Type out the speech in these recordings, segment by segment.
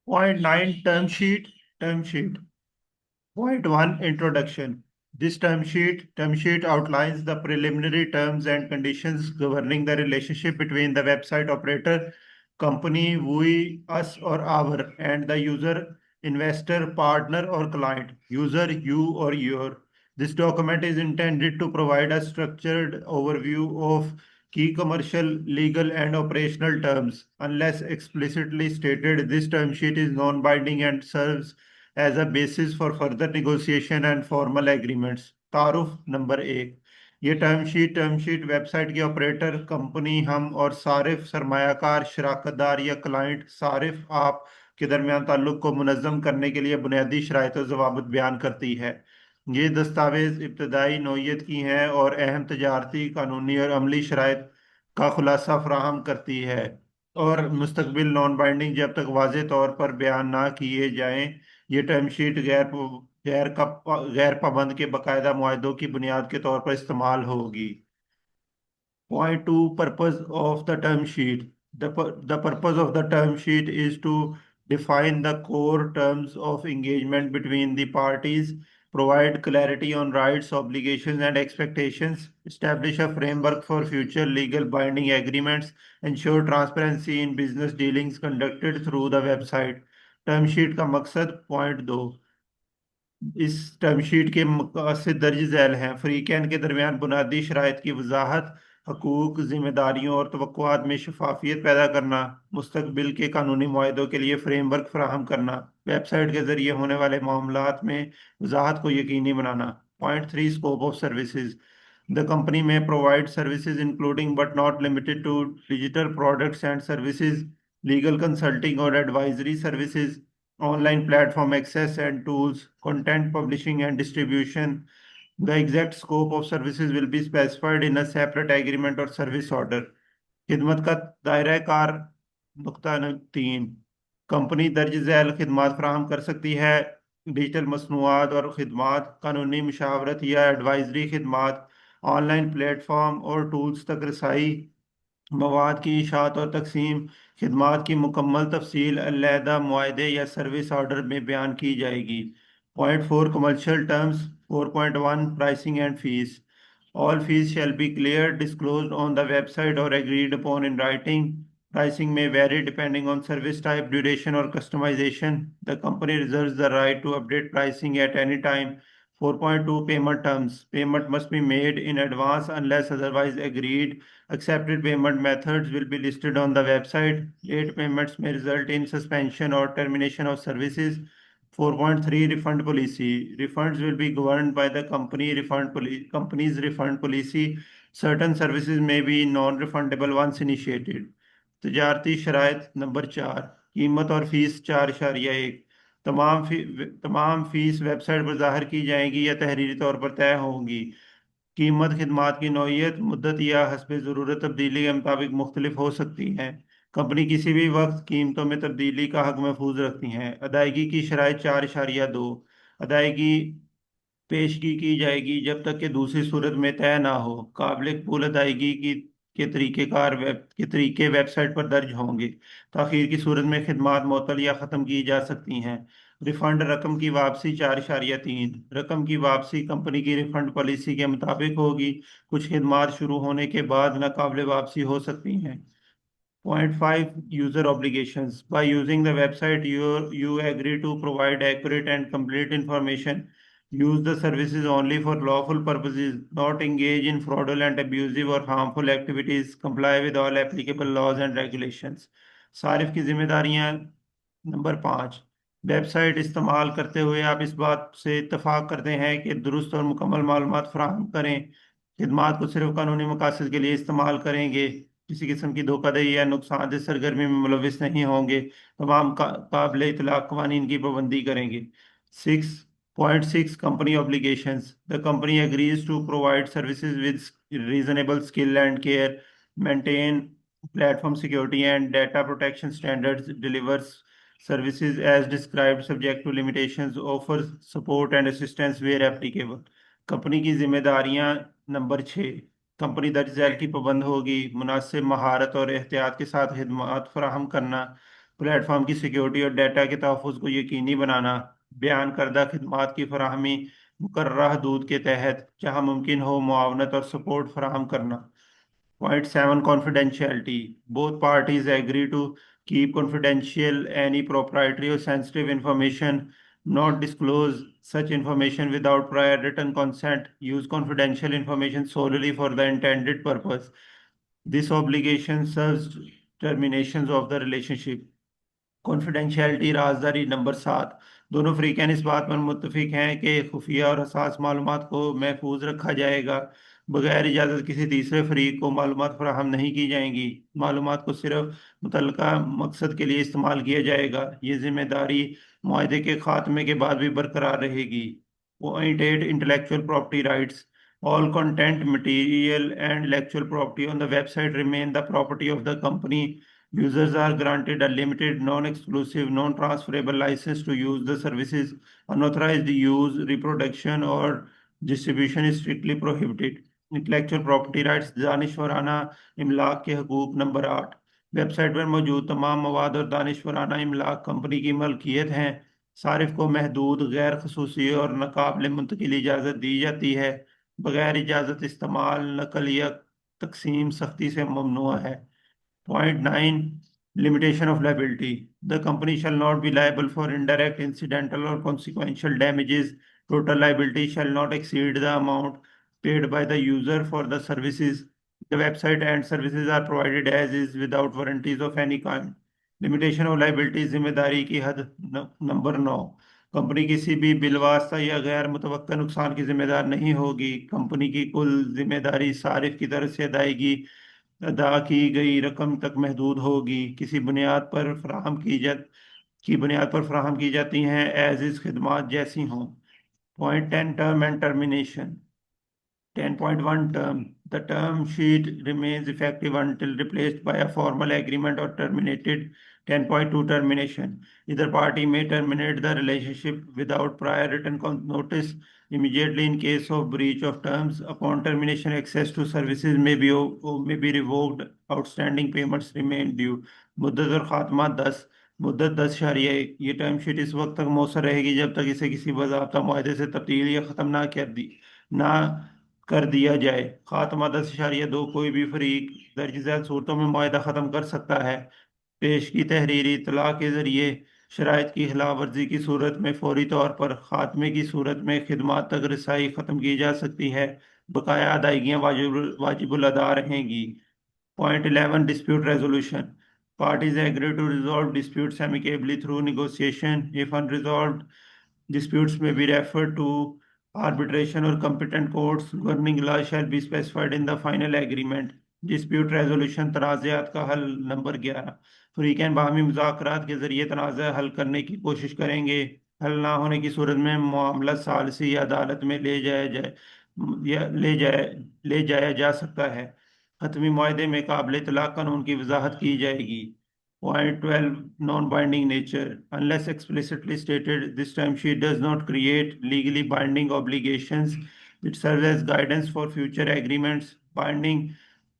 Point 9 term sheet. Point 1 introduction. This term sheet outlines the preliminary terms and conditions governing the relationship between the website operator, company, we, us or our, and the user, investor, partner or client, user, you or your. This document is intended to provide a structured overview of key commercial, legal, and operational terms. Unless explicitly stated, this term sheet is non-binding and serves as a basis for further negotiation and formal agreements. तारुफ number एक, ये term sheet website के operator, company, हम और सारिफ, सरमायाकार, शराकतदार या client, सारिफ, आप के दरमियान ताल्लुक को मुनज़्ज़म करने के लिए बुनियादी शराइत और ज़वाबित बयान करती है। ये दस्तावेज इब्तदाई नौइयत की हैं और अहम तजारती, कानूनी और अमली शराइत का खुलासा फराहम करती है, और मुस्तकबिल नॉन बाइंडिंग जब तक वाज़ेह तौर पर बयान ना किए जाएं। ये टर्मशीट गैर पाबंद के बाकायदा मुआहदों की बुनियाद के तौर पर इस्तेमाल होगी। Point two, purpose of the term sheet. The purpose of the term sheet is to define the core terms of engagement between the parties, provide clarity on rights, obligations, and expectations, establish a framework for future legal binding agreements, ensure transparency in business dealings conducted through the website. Term sheet का मकसद, point दो, इस टर्मशीट के मकासद दर्ज झैल हैं: फ़रीक़ैन के दरमियान बुनियादी शराइत की वजाहत, हकूक़, ज़िम्मेदारियों और तवक्कुआत में शफाफियत पैदा करना, मुस्तकबिल के कानूनी मुआहदों के लिए फ्रेमवर्क फराहम करना, वेबसाइट के जरिए होने वाले मामलात में वजाहत को यकीनी बनाना। Point three, scope of services. The company may provide services including but not limited to digital products and services, legal consulting or advisory services, online platform access and tools, content publishing and distribution. The exact scope of services will be specified in a separate agreement or service order. खिदमत का दायरा car, नुक्ता तीन, company दर्ज झैल खिदमात फराहम कर सकती है: डिजिटल मसनूआत और खिदमात, कानूनी मशावरत या एडवाइजरी खिदमात, ऑनलाइन प्लेटफॉर्म और टूल्स तक रसाई, मवाद की इशात और तकसीम। खिदमात की मुकम्मल तफसील अलहदा मुआहदे या सर्विस ऑर्डर में बयान की जाएगी। Point four, commercial terms. 4.1, pricing and fees. All fees shall be clear, disclosed on the website or agreed upon in writing. Pricing may vary depending on service type, duration, or customization. The company reserves the right to update pricing at any time. 4.2, payment terms. Payment must be made in advance unless otherwise agreed. Accepted payment methods will be listed on the website. Late payments may result in suspension or termination of services. 4.3, refund policy. Refunds will be governed by the company's refund policy. Certain services may be non-refundable once initiated. तजारती शराइत number चार, कीमत और fees. 4.1, तमाम fees website पर जाहिर की जाएंगी या तहरीरी तौर पर तय होंगी। कीमत खिदमात की नौइयत, मुद्दत या हस्ब ज़रूरत तब्दीली के मुताबिक मुख्तलिफ हो सकती हैं। कंपनी किसी भी वक्त कीमतों में तब्दीली का हक महफूज रखती हैं। अदायगी की शराइत 4.2, अदायगी पेशगी की जाएगी जब तक कि दूसरी सूरत में तय ना हो। काबिल कबूल अदायगी की के तरीके वेबसाइट पर दर्ज होंगे। ताखीर की सूरत में खिदमात मुअत्तल या ख़त्म की जा सकती हैं। रिफंड रकम की वापसी। 4.3, रकम की वापसी कंपनी की रिफंड पॉलिसी के मुताबिक होगी। कुछ खिदमात शुरू होने के बाद नाकाबिल वापसी हो सकती हैं। Point 5, user obligations. By using the website, you agree to provide accurate and complete information, use the services only for lawful purposes, not engage in fraudulent, abusive or harmful activities, comply with all applicable laws and regulations. सारिफ की जिम्मेदारियां number पाँच, website इस्तेमाल करते हुए आप इस बात से इत्तफाक करते हैं कि दुरुस्त और मुकम्मल मालूमात फराहम करें, खिदमात को सिर्फ कानूनी मकासद के लिए इस्तेमाल करेंगे, किसी किस्म की धोखाधड़ी या नुकसानदेह सरगर्मी में मुलविस नहीं होंगे, तमाम काबिल इतलाक कवानीन की पाबंदी करेंगे। 6.6, company obligations. The company agrees to provide services with reasonable skill and care, maintain platform security and data protection standards, delivers services as described subject to limitations, offers support and assistance where applicable। Company की जिम्मेदारियां number 6, company दर्ज झैल की पाबंद होगी, मुनासिब महारत और एहतियात के साथ खिदमात फराहम करना, प्लेटफॉर्म की सिक्योरिटी और डाटा के तहफ़्फ़ुज़ को यकीनी बनाना, बयान करदा खिदमात की फराहमी मुकर्ररा हदूद के तहत जहाँ मुमकिन हो मुआवनत और सपोर्ट फराहम करना। Point 7 confidentiality. Both parties agree to keep confidential any proprietary or sensitive information, not disclose such information without prior written consent, use confidential information solely for the intended purpose. This obligation serves terminations of the relationship. Confidentiality राजदारी number 7। दोनों फरीकैन इस बात पर मुत्तफिक हैं कि खुफिया और हसास मालूमात को महफूज रखा जाएगा। बगैर इजाज़त किसी तीसरे फरीक को मालूमात फराहम नहीं की जाएंगी। मालूमात को सिर्फ मुतल्लका मकसद के लिए इस्तेमाल किया जाएगा। ये जिम्मेदारी मुआहदे के खात्मे के बाद भी बरकरार रहेगी। Point 8 intellectual property rights. All content, material, and intellectual property on the website remain the property of the company. Users are granted a limited, non-exclusive, non-transferable license to use the services. Unauthorized use, reproduction, or distribution is strictly prohibited. Intellectual property rights दानिशवराना इमलाक के हकूक number 8। Website पर मौजूद तमाम मवाद और दानिशवराना इमलाक company की मलकियत हैं। सारिफ को महदूद, गैर खसूसी और नाकाबिल मुंतकिल इजाज़त दी जाती है। बगैर इजाज़त इस्तेमाल, नकल या तकसीम सख्ती से ममनुआ है। Point 9 Limitation of liability. The company shall not be liable for indirect, incidental, or consequential damages. Total liability shall not exceed the amount paid by the user for the services. The website and services are provided as is without warranties of any kind. Limitation of liability जिम्मेदारी की हद number 9। Company किसी भी बिलवास्ता या गैर मुतवक्का नुकसान की जिम्मेदार नहीं होगी। कंपनी की कुल जिम्मेदारी सारिफ की तरफ से अदायगी अदा की गई रकम तक महदूद होगी। किसी बुनियाद पर फराहम की जाती हैं एज इज खिदमात जैसी हों। Point 10 term and termination. 10.1 term. The term sheet remains effective until replaced by a formal agreement or terminated. 10.2 termination. Either party may terminate the relationship without prior written notice immediately in case of breach of terms. Upon termination, access to services may be revoked. Outstanding payments remain due. मुद्दत और खात्मा 10। मुद्दत 10 ये term sheet इस वक्त तक मौसर रहेगी जब तक इसे किसी बाज़ाब्ता मुआहदे से तब्दील या ख़त्म ना कर दिया जाए। खात्मा 10.2 कोई भी फरीक दर्ज झैल सूरतों में मुआहदा ख़त्म कर सकता है। पेश की तहरीरी इतला के जरिए शराइत की खिलाफ वर्जी की सूरत में फौरी तौर पर खात्मे की सूरत में खिदमात तक रसाई ख़त्म की जा सकती है। बकाया अदायगियाँ वाजिबुल अदा रहेंगी। Point 11 Dispute resolution. Parties agree to resolve disputes amicably through negotiation. If unresolved, disputes may be referred to arbitration or competent courts. Governing law shall be specified in the final agreement. Dispute resolution तनाज़ात का हल number 11। फरीकैन बाहमी मुज़ाकरात के जरिए तनाज़ा हल करने की कोशिश करेंगे। हल ना होने की सूरत में मामला सालिसी या अदालत में ले जाया जा सकता है। हतमी मुआहदे में काबिल इतलाक़ कानून की वजाहत की जाएगी। Point 12 Non-binding nature. Unless explicitly stated, this term sheet does not create legally binding obligations. It serves as guidance for future agreements. Binding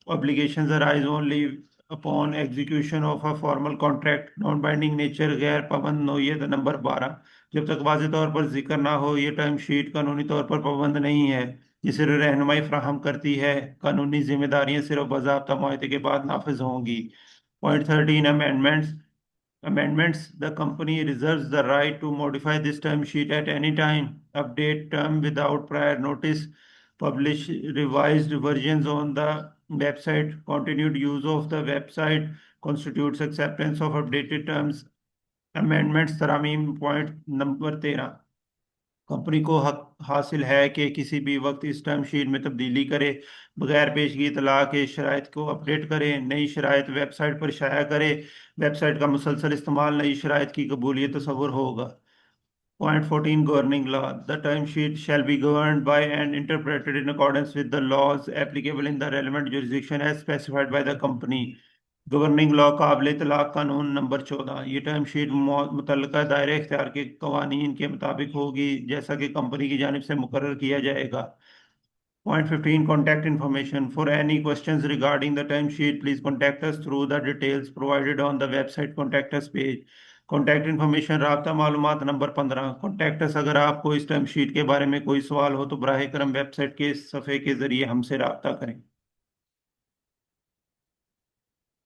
obligations arise only upon execution of a formal contract. Non-binding nature गैर पाबंद नोयत number 12। जब तक वाज़ेह तौर पर जिक्र ना हो ये टर्म शीट कानूनी तौर पर पाबंद नहीं है। ये सिर्फ रहनुमाई फराहम करती है। कानूनी जिम्मेदारियां सिर्फ बाज़ाब्ता मुआहदे के बाद नाफिज होंगी। Point 13 Amendments. Amendments. The company reserves the right to modify this term sheet at any time, update term without prior notice, publish revised versions on the website. Continued use of the website constitutes acceptance of updated terms. Amendments तरामीम point number 13। कंपनी को हक हासिल है कि किसी भी वक्त इस टर्म शीट में तब्दीली करे, बगैर पेशगी इतला के शराइत को अपडेट करे, नई शराइत वेबसाइट पर शाया करे। वेबसाइट का मुसलसल इस्तेमाल नई शराइत की कबूलियत तस्वुर होगा। Point 14 Governing Law. The term sheet shall be governed by and interpreted in accordance with the laws applicable in the relevant jurisdiction as specified by the company. Governing law काबिल इतलाक़ कानून नंबर 14। ये टर्म शीट मुतल्लका दायरे इख्तियार के कवानीन के मुताबिक होगी जैसा कि कंपनी की जानिब से मुकर्रर किया जाएगा। Point 15, contact information. For any questions regarding the term sheet, please contact us through the details provided on the website contact us page. Contact information राब्ता मालूमात नंबर 15। कॉन्टैक्ट अस अगर आपको इस टर्म शीट के बारे में कोई सवाल हो तो बराह करम वेबसाइट के इस सफ़े के जरिए हमसे राब्ता करें।